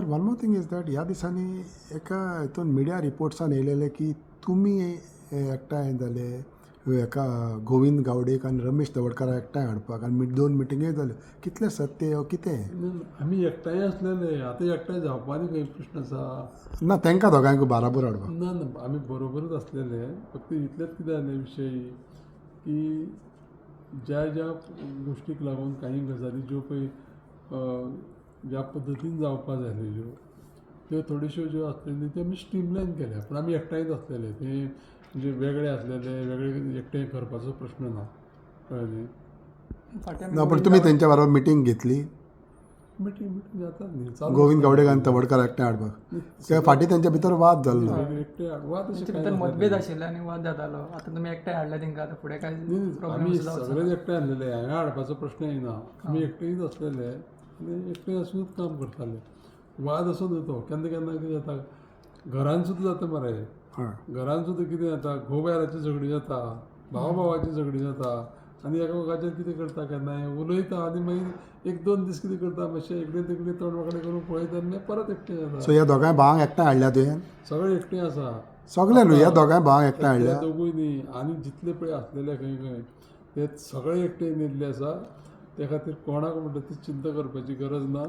One more thing is that ह्या दिसांनी एका हितून मिडिया रिपोर्ट्सान येयलेले की तुमी एकठांय जाले एका गोविंद गावडेक आनी रमेश तवडकराक एकठांय हाडपाक आनी 2 मिटिंगे जाल्यो. कितले सत्य हो कितें? आमी एकठांय आसलेले, आतां एकठांय जावपानी खंय प्रश्न आसा? ना तांकां दोगांयकू बाराबर हाडपाक. ना ना, आमी बरोबरच आसलेले. फक्त इतलेंच कितें जालें विशय की ज्या गोश्टीक लागून काही गजाली ज्यो पळय ज्या पद्दतीन जावपा जाय आसलेल्यो त्यो थोड्योश्यो ज्यो आसलेल्यो त्यो आमी स्ट्रीमलायन केल्या. पूण आमी एकठांयच आसलेले. ते म्हणजे वेगळे आसलेले, वेगळे एकठांय करपाचो प्रश्न ना. कळ्ळें? ना पण तुमी तेंच्या बरोबर मिटींग घेतली मिटींग जातात न्ही, चालू गोविंद गावडेक आनी तवडकर एकठांय हाडपाक. त्या फाटीं तेंच्या भितर वाद जाल्लो. एकटे वाद अशें तुमचे कांय भितर नासलें. मतभेद आशिल्ले आनी वाद जातालो. आतां तुमी एकठांय हाडले तेंकां, आतां फुडें काय प्रॉब्लेम आमी जावचो ना. सगळेच एकठांय आसलेले. हांगा हाडपाचो प्रश्न येना. आमी एकटेच आसलेले आनी एकटे आसूनच काम करताले. वाद असो न्हू. केन्ना केन्ना कितें जाता, घरान सुद्दां जाता मरे. घरान सुद्दां कितें जाता, घोव बायलाची झगडी जाता, भाव भावाची झगडी जाता आनी एकामेकाचेर कितें करता केन्नाय उलयता आनी मागीर 1-2 दीस कितें करता, मातशें एकडें तेकडें तोंडवांकडे करून पळयता आनी परत एकटें जाता. सो ह्या दोगांय भावांक एकठांय हाडल्या तुवें? सगळें एकटें आसा. सगळे न्हू, ह्या दोगांय भावांक एकठांय ते हाडल्या? दोगूय न्ही, आनी जितले पळय आसलेले खंय खंय ते सगळे एकटे न्हिदले आसा. त्या खातीर कोणाक म्हणटा ती चिंता करपाची गरज ना.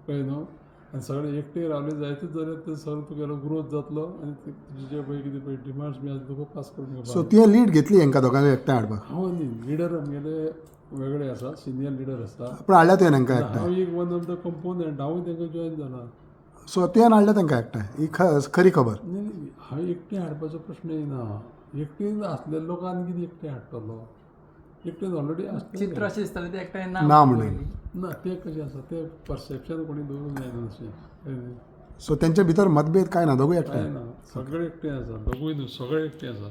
कळ्ळें न्हू. आनी सगळे एकटे रावले जायतेच जाल्यार ते सगळो तुगेलो ग्रोथ जातलो आनी तुजे जे पळय कितें पळय डिमांड्स बी आसा तुका पास करून घेवपाक. सो तुवें लीड घेतली हेंकां दोगांयक एकठांय हाडपाक? हांव न्ही, लिडर आमगेले वेगळे आसा, सिनियर लिडर आसा. पूण हाडल्या तुवें हेंकां एकठांय? हांव एक वन ऑफ द कंपोनंट, हांवूय तांकां जॉयन जाला. सो तुवें हाडल्या तांकां एकठांय? ही खरी खबर? न्ही, हांव एकटें हाडपाचो प्रश्न येना. एकटें आसलेले लोक आनी कितें एकटें हाडटलो? एकटें ऑलरेडी आसलेले. चित्र अशें दिसतालें ते एकठांय ना म्हणून. ना, तें कशें आसा तें परसेप्शन कोणी दवरूंक जायना तशें. सो तेंच्या भितर मतभेद काय ना, दोगूय एकठांय? काय ना, सगळे एकटे आसा. दोगूय न्हू, सगळे एकटे आसा.